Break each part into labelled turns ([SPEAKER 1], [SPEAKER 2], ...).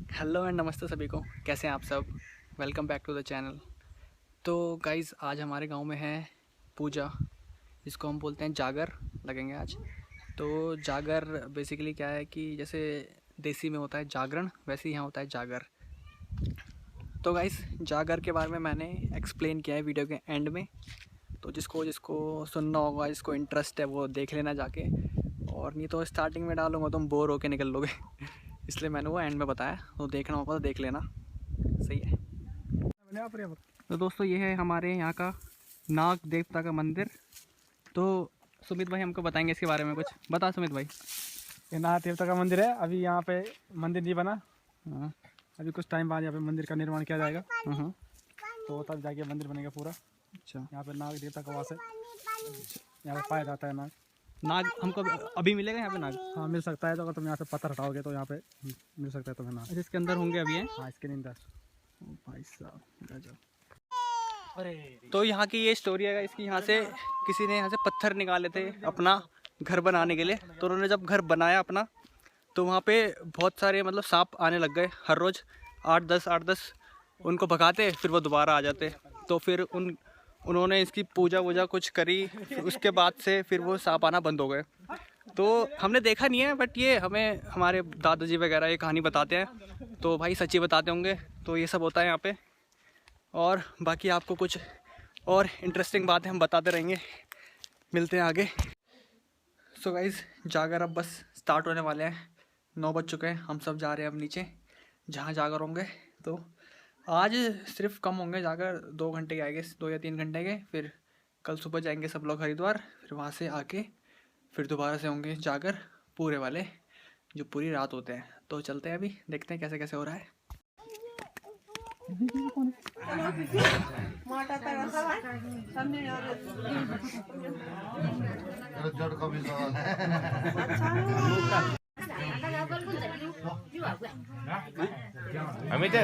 [SPEAKER 1] Hello and नमस्ते सभी को, कैसे हैं आप सब। Welcome back to the channel. तो गाइज़, आज हमारे गांव में है पूजा, जिसको हम बोलते हैं जागर लगेंगे आज। तो जागर बेसिकली क्या है कि जैसे देसी में होता है जागरण, वैसे ही यहाँ होता है जागर। तो गाइज़, जागर के बारे में मैंने एक्सप्लेन किया है वीडियो के एंड में, तो जिसको जिसको सुनना होगा, जिसको इंटरेस्ट है वो देख लेना जाके, और नहीं तो स्टार्टिंग में डालूँगा तो तुम बोर होके निकल लोगे इसलिए मैंने वो एंड में बताया, तो देखना होगा तो देख लेना। सही है। तो दोस्तों, ये है हमारे यहाँ का नाग देवता का मंदिर। तो सुमित भाई हमको बताएंगे इसके बारे में कुछ। बता सुमित भाई।
[SPEAKER 2] ये नाग देवता का मंदिर है। अभी यहाँ पे मंदिर नहीं बना। अभी कुछ टाइम बाद यहाँ पे मंदिर का निर्माण किया जाएगा। तो तब जाके मंदिर बनेगा पूरा।
[SPEAKER 1] अच्छा,
[SPEAKER 2] यहाँ पे नाग देवता का वास है। यहाँ पे पाया जाता है नाग।
[SPEAKER 1] नाग हमको अभी मिलेगा यहाँ पे नाग?
[SPEAKER 2] हाँ, मिल सकता है। तो अगर तुम यहाँ से पत्थर हटाओगे तो यहाँ पे मिल सकता है तुम्हें नाग।
[SPEAKER 1] अच्छा, इसके अंदर होंगे अभी? हैं
[SPEAKER 2] हाँ, इसके अंदर।
[SPEAKER 1] भाई साहब, गजब। तो यहाँ की ये स्टोरी है इसकी। यहाँ से किसी ने यहाँ से पत्थर निकाले थे अपना घर बनाने के लिए। तो उन्होंने जब घर बनाया अपना, तो वहाँ पे बहुत सारे मतलब सांप आने लग गए। हर रोज़ 8-10 उनको भगाते, फिर वो दोबारा आ जाते। तो फिर उन्होंने इसकी पूजा वूजा कुछ करी, फिर उसके बाद से फिर वो सांप आना बंद हो गए। तो हमने देखा नहीं है, बट ये हमें हमारे दादाजी वगैरह ये कहानी बताते हैं, तो भाई सच्ची बताते होंगे। तो ये सब होता है यहाँ पे, और बाकी आपको कुछ और इंटरेस्टिंग बातें हम बताते रहेंगे। मिलते हैं आगे। सो गाइज़, जागर अब बस स्टार्ट होने वाले हैं। 9 बज चुके हैं। हम सब जा रहे हैं अब नीचे जहाँ जागर होंगे। तो आज सिर्फ कम होंगे जाकर, 2 घंटे के आएंगे, 2 या 3 घंटे के। फिर कल सुबह जाएंगे सब लोग हरिद्वार। फिर वहाँ से आके फिर दोबारा से होंगे जागर पूरे वाले, जो पूरी रात होते हैं। तो चलते हैं, अभी देखते हैं कैसे कैसे हो रहा है।
[SPEAKER 3] अमित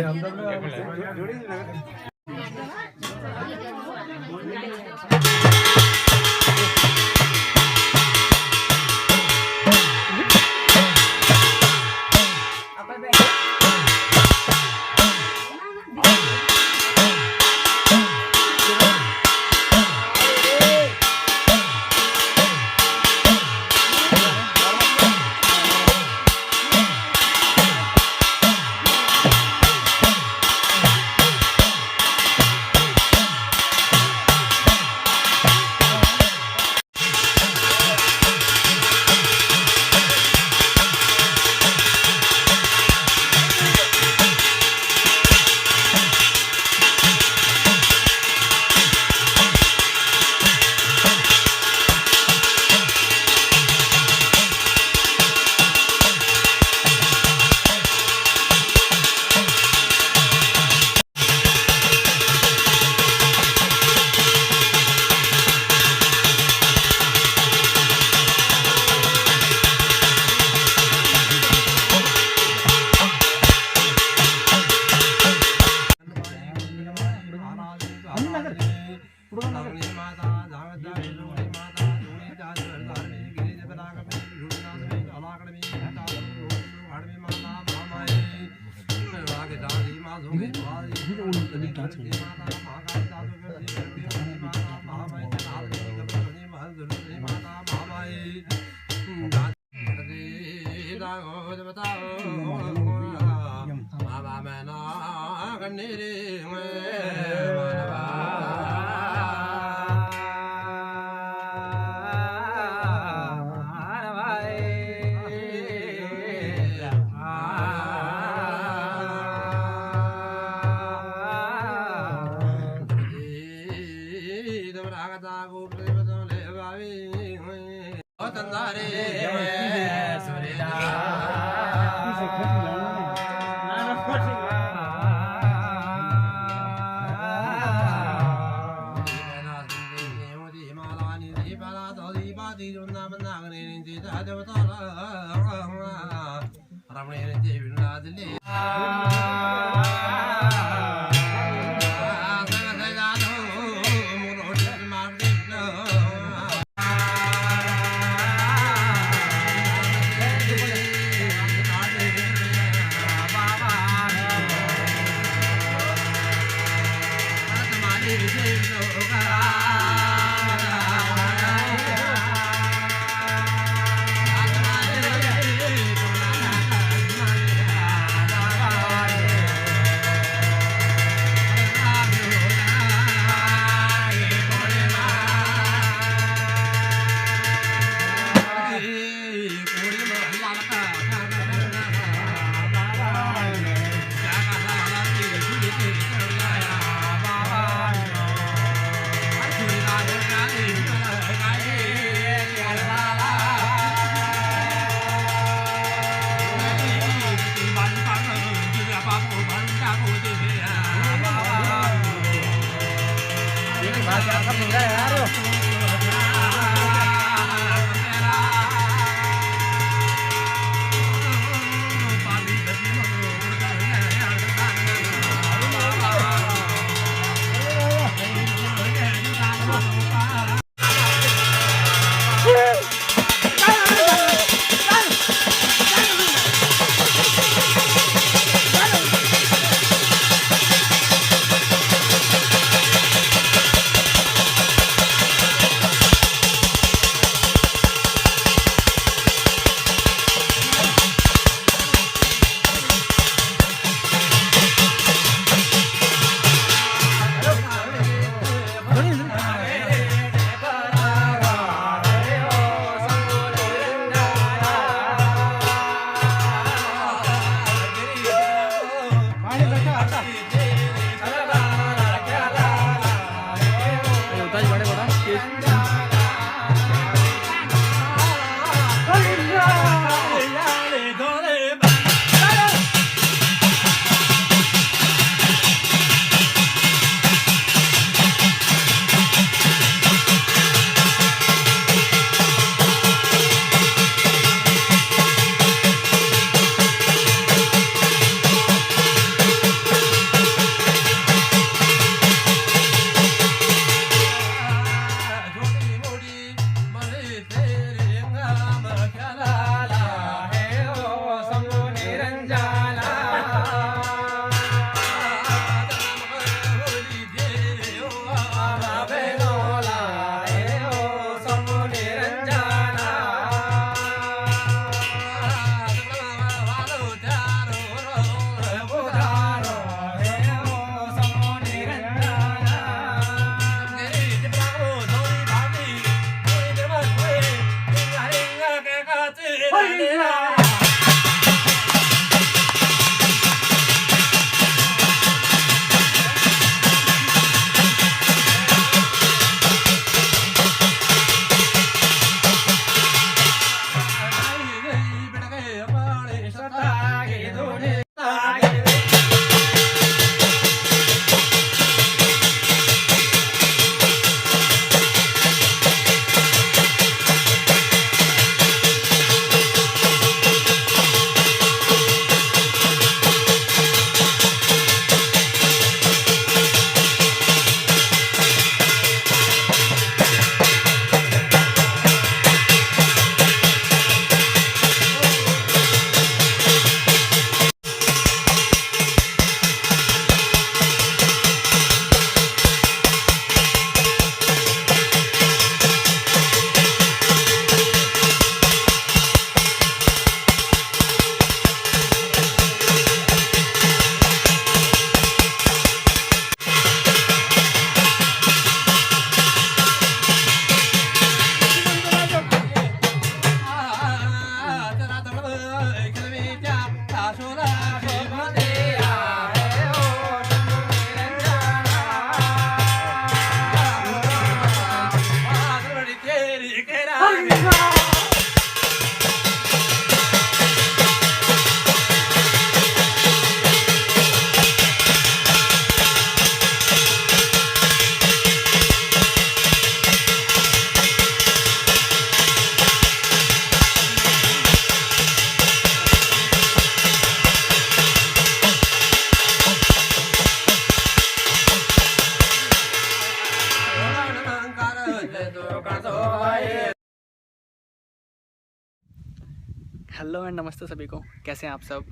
[SPEAKER 1] हेलो एंड नमस्ते सभी को, कैसे हैं आप सब।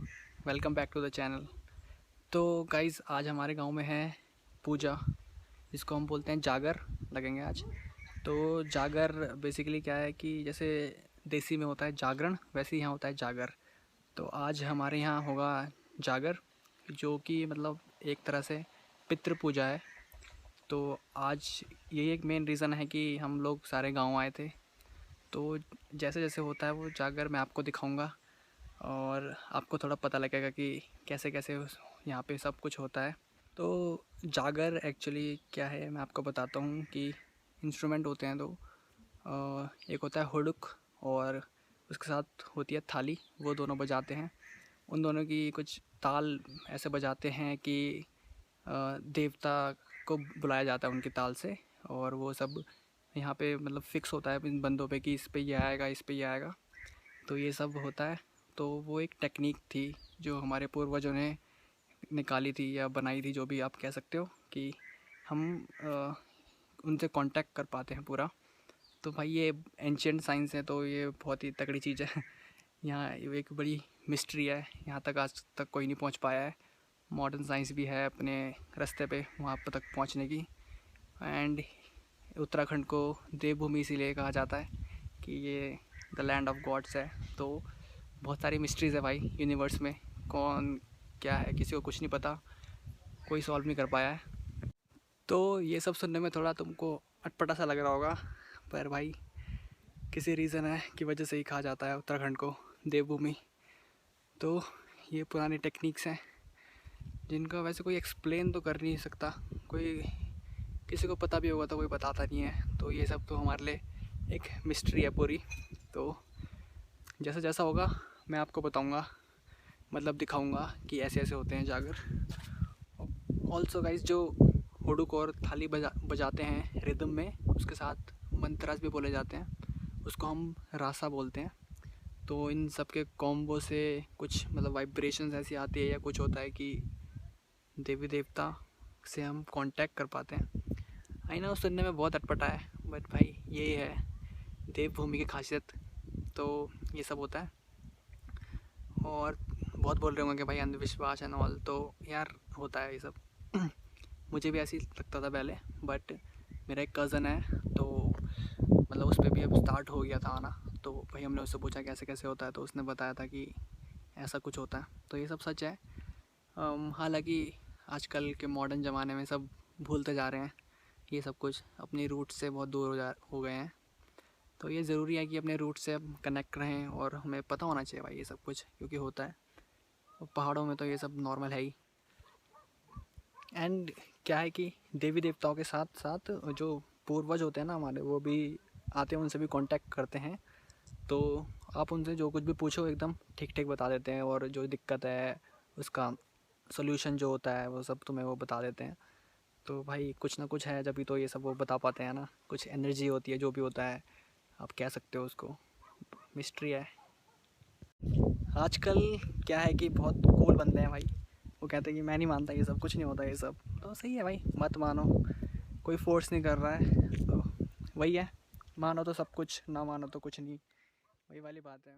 [SPEAKER 1] Welcome back to the channel. तो गाइज़ आज हमारे गांव में है पूजा, जिसको हम बोलते हैं जागर लगेंगे आज। तो जागर बेसिकली क्या है कि जैसे देसी में होता है जागरण, वैसे ही यहाँ होता है जागर। तो आज हमारे यहाँ होगा जागर, जो कि मतलब एक तरह से पितृ पूजा है। तो आज यही एक मेन रीज़न है कि हम लोग सारे गाँव आए थे। तो जैसे जैसे होता है वो जागर मैं आपको दिखाऊंगा और आपको थोड़ा पता लगेगा कि कैसे कैसे यहाँ पे सब कुछ होता है। तो जागर एक्चुअली क्या है मैं आपको बताता हूँ कि इंस्ट्रूमेंट होते हैं दो। एक होता है हुडुक और उसके साथ होती है थाली, वो दोनों बजाते हैं। उन दोनों की कुछ ताल ऐसे बजाते हैं कि देवता को बुलाया जाता है उनकी ताल से, और वो सब यहाँ पे मतलब फ़िक्स होता है इन बंदों पे कि इस पे ये आएगा, इस पे ये आएगा। तो ये सब होता है। तो वो एक टेक्निक थी जो हमारे पूर्वजों ने निकाली थी या बनाई थी, जो भी आप कह सकते हो, कि हम उनसे कांटेक्ट कर पाते हैं पूरा। तो भाई ये एंशिएंट साइंस है, तो ये बहुत ही तगड़ी चीज़ है। यहाँ एक बड़ी मिस्ट्री है, यहाँ तक आज तक कोई नहीं पहुँच पाया है। मॉडर्न साइंस भी है अपने रास्ते पे वहाँ तक पहुँचने की। एंड उत्तराखंड को देवभूमि इसीलिए कहा जाता है कि ये द लैंड ऑफ गॉड्स है। तो बहुत सारी मिस्ट्रीज़ है भाई यूनिवर्स में, कौन क्या है किसी को कुछ नहीं पता, कोई सॉल्व नहीं कर पाया है। तो ये सब सुनने में थोड़ा तुमको अटपटा सा लग रहा होगा, पर भाई किसी रीज़न है की वजह से ही कहा जाता है उत्तराखंड को देवभूमि। तो ये पुरानी टेक्निक्स हैं जिनका वैसे कोई एक्सप्लेन तो कर नहीं सकता, कोई किसी को पता भी होगा तो कोई बताता नहीं है। तो ये सब तो हमारे लिए एक मिस्ट्री है पूरी। तो जैसा जैसा होगा मैं आपको बताऊंगा, मतलब दिखाऊंगा कि ऐसे ऐसे होते हैं जागर। ऑल्सो गाइस जो हुडुक और थाली बजाते हैं रिदम में, उसके साथ मंत्रास भी बोले जाते हैं, उसको हम रासा बोलते हैं। तो इन सब के कॉम्बो से कुछ मतलब वाइब्रेशंस ऐसी आती है या कुछ होता है कि देवी देवता से हम कांटेक्ट कर पाते हैं। आई ना सुनने में बहुत अटपटा है, बट भाई ये है देवभूमि की खासियत। तो ये सब होता है। और बहुत बोल रहे होंगे कि भाई अंधविश्वास एंड ऑल, तो यार होता है ये सब। मुझे भी ऐसे ही लगता था पहले, बट मेरा एक कज़न है तो मतलब उस पर भी अब स्टार्ट हो गया था आना। तो भाई हमने उससे पूछा कैसे कैसे होता है, तो उसने बताया था कि ऐसा कुछ होता है। तो ये सब सच है। हालांकि आजकल के मॉडर्न ज़माने में सब भूलते जा रहे हैं, ये सब कुछ अपनी रूट से बहुत दूर हो गए हैं। तो ये ज़रूरी है कि अपने रूट से अब कनेक्ट रहें और हमें पता होना चाहिए भाई ये सब कुछ, क्योंकि होता है। और पहाड़ों में तो ये सब नॉर्मल है ही। एंड क्या है कि देवी देवताओं के साथ साथ जो पूर्वज होते हैं ना हमारे, वो भी आते हैं, उनसे भी कांटेक्ट करते हैं। तो आप उनसे जो कुछ भी पूछो एकदम ठीक ठीक बता देते हैं, और जो दिक्कत है उसका सॉल्यूशन जो होता है वो सब तुम्हें वो बता देते हैं। तो भाई कुछ ना कुछ है जब तो ये सब वो बता पाते हैं ना, कुछ एनर्जी होती है, जो भी होता है आप कह सकते हो उसको, मिस्ट्री है। आजकल क्या है कि बहुत कूल बंदे हैं भाई, वो कहते हैं कि मैं नहीं मानता ये सब, कुछ नहीं होता ये सब। तो सही है भाई, मत मानो, कोई फोर्स नहीं कर रहा है। तो वही है, मानो तो सब कुछ, ना मानो तो कुछ नहीं, वही वाली बात है।